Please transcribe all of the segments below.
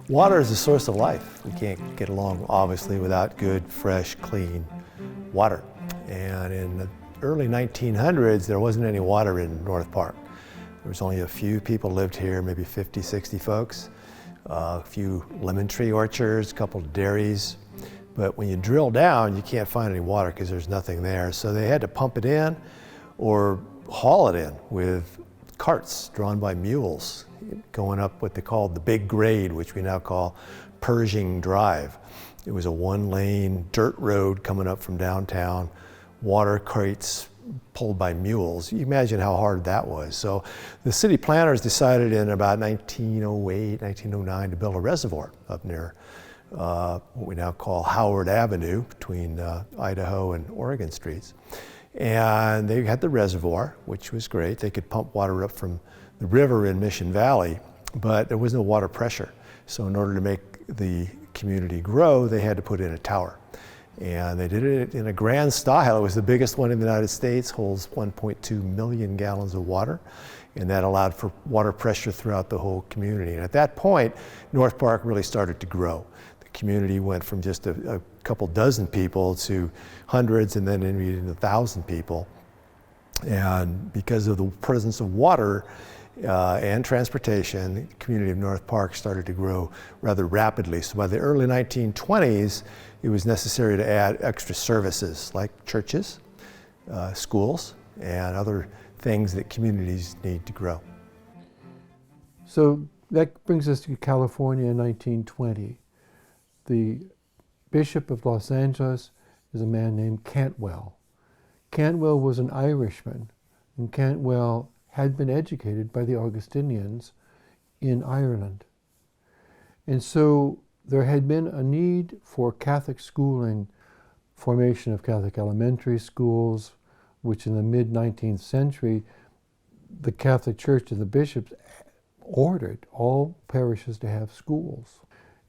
Water is the source of life. We can't get along, obviously, without good, fresh, clean water. And in the early 1900s, there wasn't any water in North Park. There was only a few people lived here, maybe 50, 60 folks, a few lemon tree orchards, a couple of dairies. But when you drill down, you can't find any water because there's nothing there. So they had to pump it in or haul it in with carts drawn by mules, going up what they called the Big Grade, which we now call Pershing Drive. It was a one-lane dirt road coming up from downtown, water crates pulled by mules. You imagine how hard that was. So the city planners decided in about 1908, 1909 to build a reservoir up near what we now call Howard Avenue between Idaho and Oregon streets. And they had the reservoir, which was great. They could pump water up from the river in Mission Valley, but there was no water pressure. So in order to make the community grow, they had to put in a tower. And they did it in a grand style. It was the biggest one in the United States, holds 1.2 million gallons of water, and that allowed for water pressure throughout the whole community. And at that point, North Park really started to grow. The community went from just a couple dozen people to hundreds, and then into 1,000 people. And because of the presence of water and transportation, the community of North Park started to grow rather rapidly. So by the early 1920s, it was necessary to add extra services like churches, schools, and other things that communities need to grow. So that brings us to California in 1920. The Bishop of Los Angeles is a man named Cantwell. Cantwell was an Irishman, and Cantwell had been educated by the Augustinians in Ireland. And so there had been a need for Catholic schooling, formation of Catholic elementary schools, which in the mid-19th century, the Catholic Church and the bishops ordered all parishes to have schools.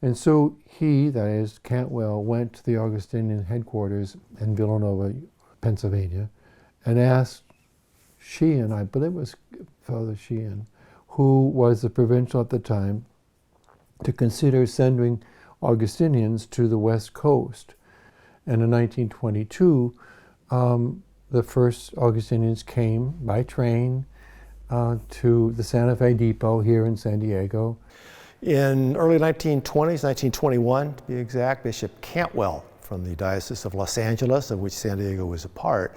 And so he, that is, Cantwell, went to the Augustinian headquarters in Villanova, Pennsylvania, and asked Sheehan, I believe it was Father Sheehan, who was the provincial at the time, to consider sending Augustinians to the West Coast. And in 1922, the first Augustinians came by train to the Santa Fe Depot here in San Diego. In early 1920s, 1921 to be exact, Bishop Cantwell from the Diocese of Los Angeles, of which San Diego was a part,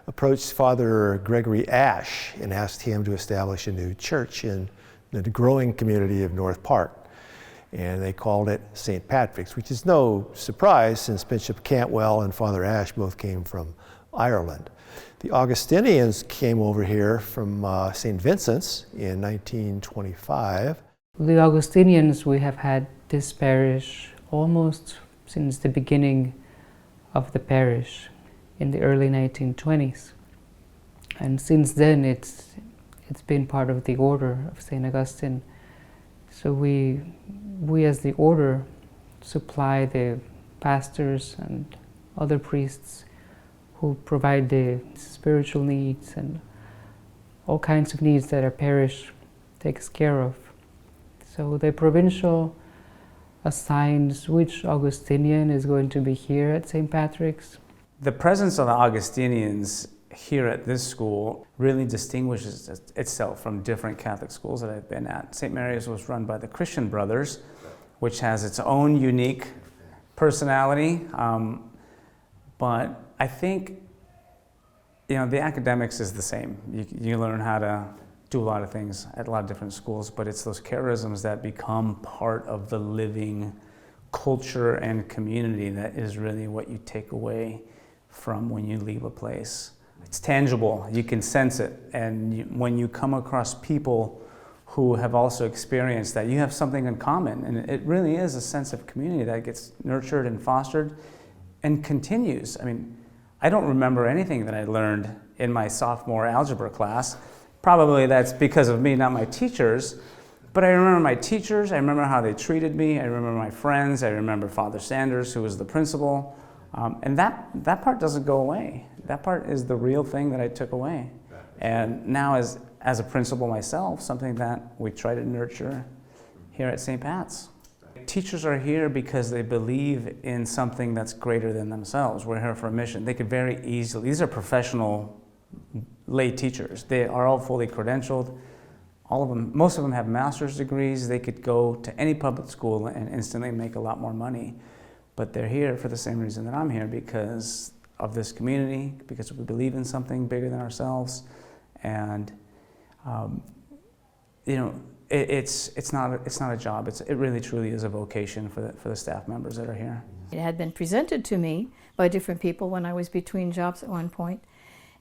approached Father Gregory Ash and asked him to establish a new church in the growing community of North Park. And they called it St. Patrick's, which is no surprise since Bishop Cantwell and Father Ash both came from Ireland. The Augustinians came over here from St. Vincent's in 1925. The Augustinians, we have had this parish almost since the beginning of the parish in the early 1920s. And since then it's been part of the order of St. Augustine. So we as the order supply the pastors and other priests who provide the spiritual needs and all kinds of needs that our parish takes care of. So the provincial assigns which Augustinian is going to be here at St. Patrick's. The presence of the Augustinians here at this school really distinguishes itself from different Catholic schools that I've been at. St. Mary's was run by the Christian Brothers, which has its own unique personality, but I think, the academics is the same. You learn how to do a lot of things at a lot of different schools, but it's those charisms that become part of the living culture and community that is really what you take away from when you leave a place. It's tangible, you can sense it, and when you come across people who have also experienced that, you have something in common, and it really is a sense of community that gets nurtured and fostered and continues. I don't remember anything that I learned in my sophomore algebra class. Probably that's because of me, not my teachers, but I remember my teachers, I remember how they treated me, I remember my friends, I remember Father Sanders, who was the principal, and that part doesn't go away. That part is the real thing that I took away. And now as a principal myself, something that we try to nurture here at St. Pat's. Teachers are here because they believe in something that's greater than themselves. We're here for a mission. They could very easily, these are professional lay teachers. They are all fully credentialed. All of them, most of them have master's degrees. They could go to any public school and instantly make a lot more money. But they're here for the same reason that I'm here, because of this community, because we believe in something bigger than ourselves. And you know, it's not a job. It really truly is a vocation for the staff members that are here. It had been presented to me by different people when I was between jobs at one point,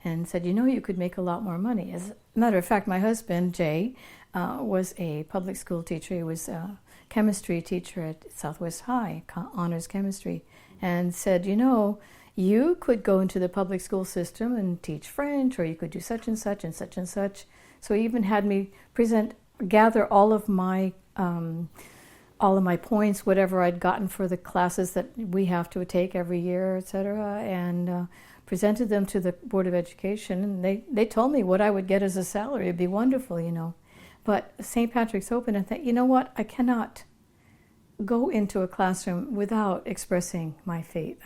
and said, you know, you could make a lot more money. As a matter of fact, my husband, Jay, was a public school teacher. He was a chemistry teacher at Southwest High, honors chemistry, and said, you know, you could go into the public school system and teach French, or you could do such and such and such and such. So he even had me gather all of my points, whatever I'd gotten for the classes that we have to take every year, etc., and presented them to the Board of Education, and they told me what I would get as a salary. It'd be wonderful, you know. But St. Patrick's opened, and I thought, you know what, I cannot go into a classroom without expressing my faith.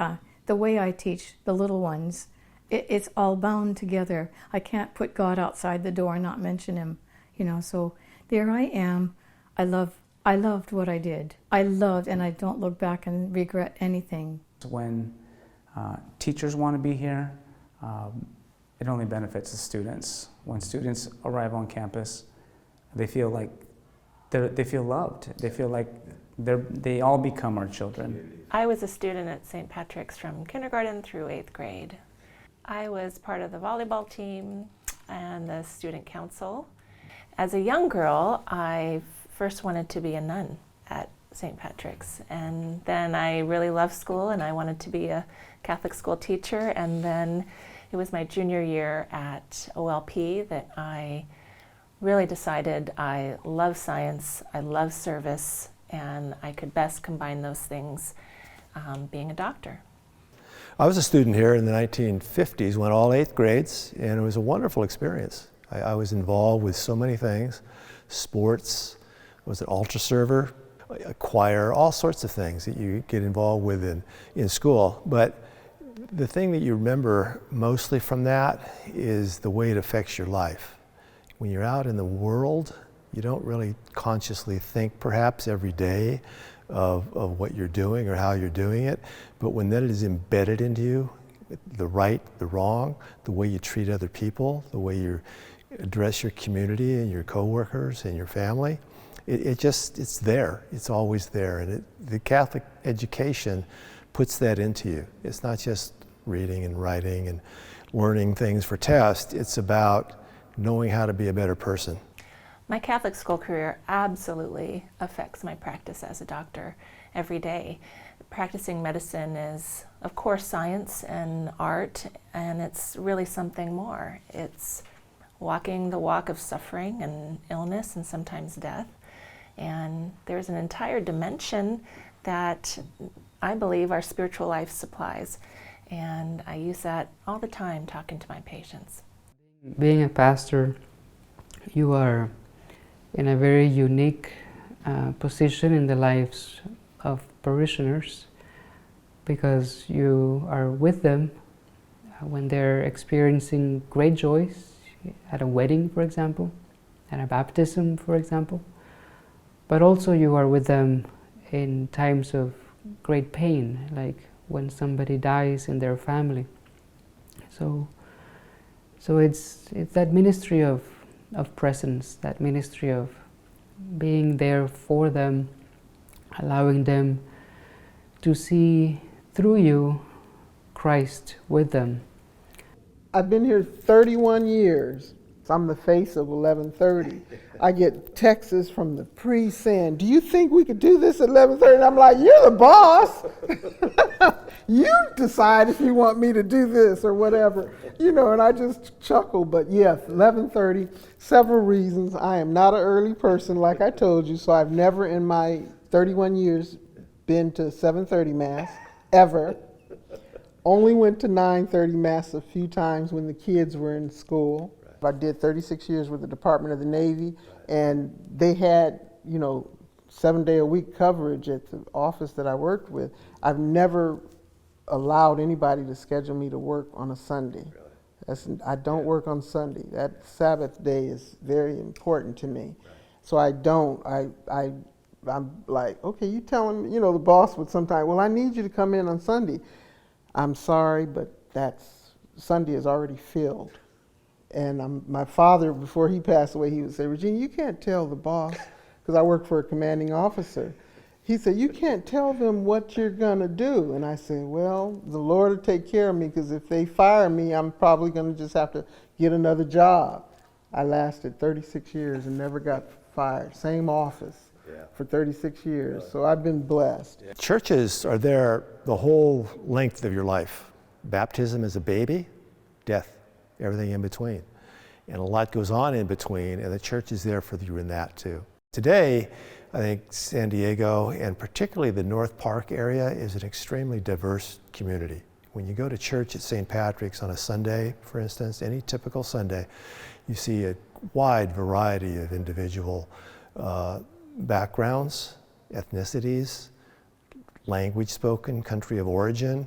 The way I teach the little ones, it's all bound together. I can't put God outside the door and not mention him, you know. So there I am. I loved what I did. I loved, and I don't look back and regret anything. When teachers want to be here, it only benefits the students. When students arrive on campus, they feel like they feel loved. They feel like they all become our children. I was a student at St. Patrick's from kindergarten through 8th grade. I was part of the volleyball team and the student council. As a young girl, I first wanted to be a nun at St. Patrick's, and then I really loved school and I wanted to be a Catholic school teacher, and then it was my junior year at OLP that I really decided I love science, I love service, and I could best combine those things being a doctor. I was a student here in the 1950s, went all 8th grades, and it was a wonderful experience. I was involved with so many things, sports, was an altar server, a choir, all sorts of things that you get involved with in school. But the thing that you remember mostly from that is the way it affects your life. When you're out in the world, you don't really consciously think perhaps every day of what you're doing or how you're doing it, but when that is embedded into you, the right, the wrong, the way you treat other people, the way you address your community and your coworkers and your family, it's there. It's always there. And the Catholic education puts that into you. It's not just reading and writing and learning things for tests. It's about knowing how to be a better person. My Catholic school career absolutely affects my practice as a doctor every day. Practicing medicine is, of course, science and art, and it's really something more. It's walking the walk of suffering and illness and sometimes death. And there's an entire dimension that I believe our spiritual life supplies. And I use that all the time talking to my patients. Being a pastor, you are in a very unique position in the lives of parishioners, because you are with them when they're experiencing great joys, at a wedding, for example, at a baptism, for example, but also you are with them in times of great pain, like when somebody dies in their family. So it's that ministry of presence, that ministry of being there for them, allowing them to see through you Christ with them. I've been here 31 years. I'm the face of 1130. I get texts from the priest saying, do you think we could do this at 1130? And I'm like, you're the boss. You decide if you want me to do this or whatever. You know, and I just chuckle. But yes, 1130, several reasons. I am not an early person, like I told you, so I've never in my 31 years been to 7:30 Mass, ever. Only went to 9:30 Mass a few times when the kids were in school. I did 36 years with the Department of the Navy, and they had, you know, 7-day-a-week coverage at the office that I worked with, I've never allowed anybody to schedule me to work on a Sunday. I don't work on Sunday. That Sabbath day is very important to me. So I don't. I'm like, okay, you telling me, the boss would sometimes, well, I need you to come in on Sunday. I'm sorry, but Sunday is already filled. And my father, before he passed away, he would say, Regina, you can't tell the boss, because I work for a commanding officer. He said, you can't tell them what you're going to do. And I said, well, the Lord will take care of me, because if they fire me, I'm probably going to just have to get another job. I lasted 36 years and never got fired. Same office for 36 years. So I've been blessed. Churches are there the whole length of your life. Baptism as a baby, death, everything in between. And a lot goes on in between, and the church is there for you in that too. Today, I think San Diego, and particularly the North Park area, is an extremely diverse community. When you go to church at St. Patrick's on a Sunday, for instance, any typical Sunday, you see a wide variety of individual backgrounds, ethnicities, language spoken, country of origin.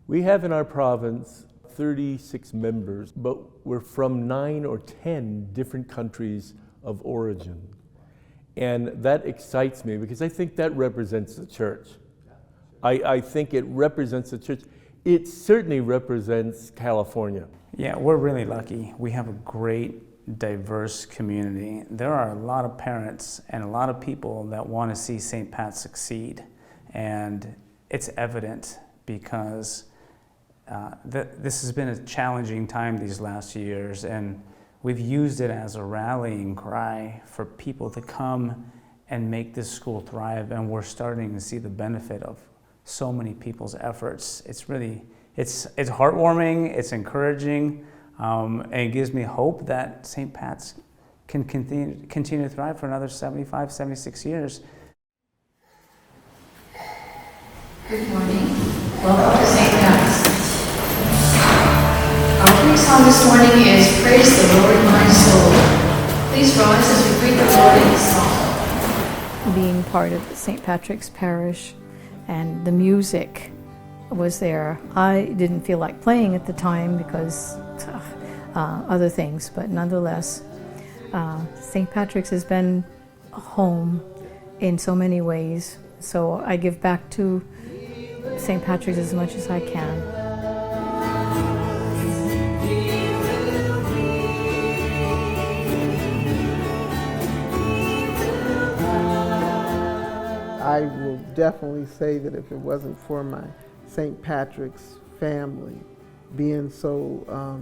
We have in our province 36 members, but we're from 9 or 10 different countries of origin. And that excites me because I think that represents the church. I think it represents the church. It certainly represents California. Yeah, we're really lucky. We have a great, diverse community. There are a lot of parents and a lot of people that want to see St. Pat succeed. And it's evident because this has been a challenging time these last years, and we've used it as a rallying cry for people to come and make this school thrive, and we're starting to see the benefit of so many people's efforts. It's really, it's heartwarming, it's encouraging, and it gives me hope that St. Pat's can continue to thrive for another 75, 76 years. Good morning. Welcome to St. Pat's. Our Greek song this morning is Praise the Lord, My Soul. Please rise as we greet the Lord in the song. Being part of St. Patrick's Parish and the music was there. I didn't feel like playing at the time because other things, but nonetheless, St. Patrick's has been a home in so many ways. So I give back to St. Patrick's as much as I can. I will definitely say that if it wasn't for my St. Patrick's family being so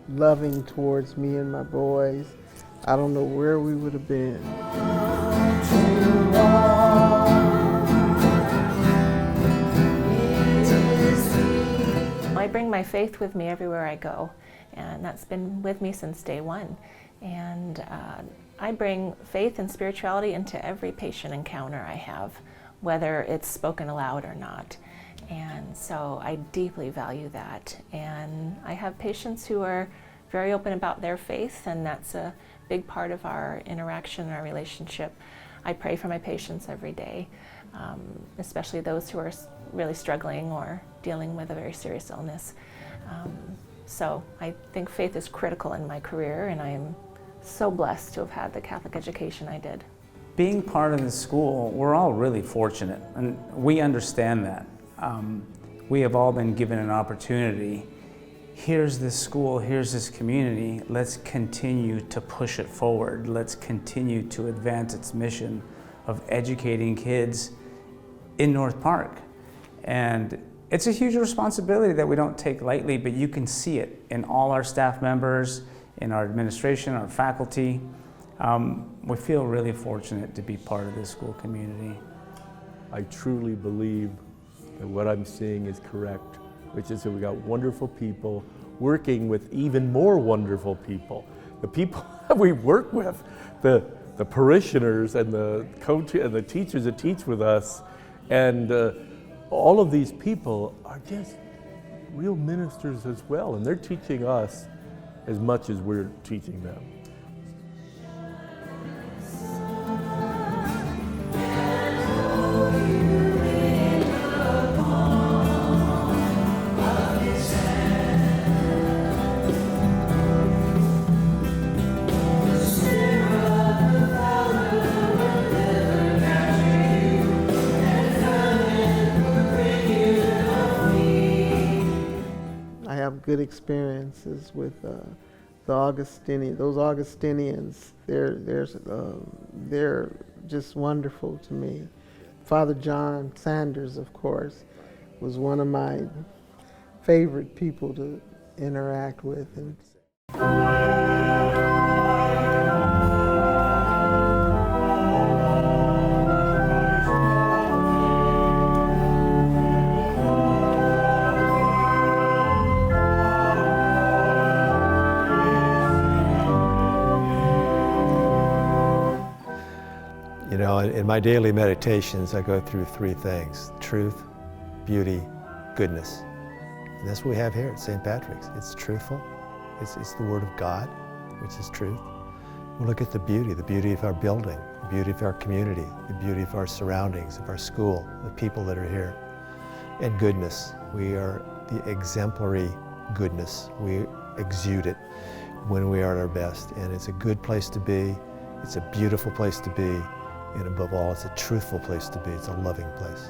loving towards me and my boys, I don't know where we would have been. I bring my faith with me everywhere I go, and that's been with me since day one. And I bring faith and spirituality into every patient encounter I have, whether it's spoken aloud or not. And so I deeply value that. And I have patients who are very open about their faith, and that's a big part of our interaction, our relationship. I pray for my patients every day, especially those who are really struggling or dealing with a very serious illness. So I think faith is critical in my career, and I am so blessed to have had the Catholic education I did. Being part of the school, we're all really fortunate, and we understand that. We have all been given an opportunity. Here's this school, here's this community, let's continue to push it forward. Let's continue to advance its mission of educating kids in North Park. And it's a huge responsibility that we don't take lightly, but you can see it in all our staff members, in our administration, our faculty. We feel really fortunate to be part of this school community. I truly believe that what I'm seeing is correct, which is that we got wonderful people working with even more wonderful people. The people that we work with, the parishioners and the coach and the teachers that teach with us, and all of these people are just real ministers as well, and they're teaching us as much as we're teaching them. good experiences with the Augustinians. Those Augustinians, they're just wonderful to me. Father John Sanders, of course, was one of my favorite people to interact with. And you know, in my daily meditations, I go through three things: truth, beauty, goodness. And that's what we have here at St. Patrick's. It's truthful. It's the Word of God, which is truth. We look at the beauty of our building, the beauty of our community, the beauty of our surroundings, of our school, the people that are here. And goodness. We are the exemplary goodness. We exude it when we are at our best. And it's a good place to be. It's a beautiful place to be. And above all, it's a truthful place to be. It's a loving place.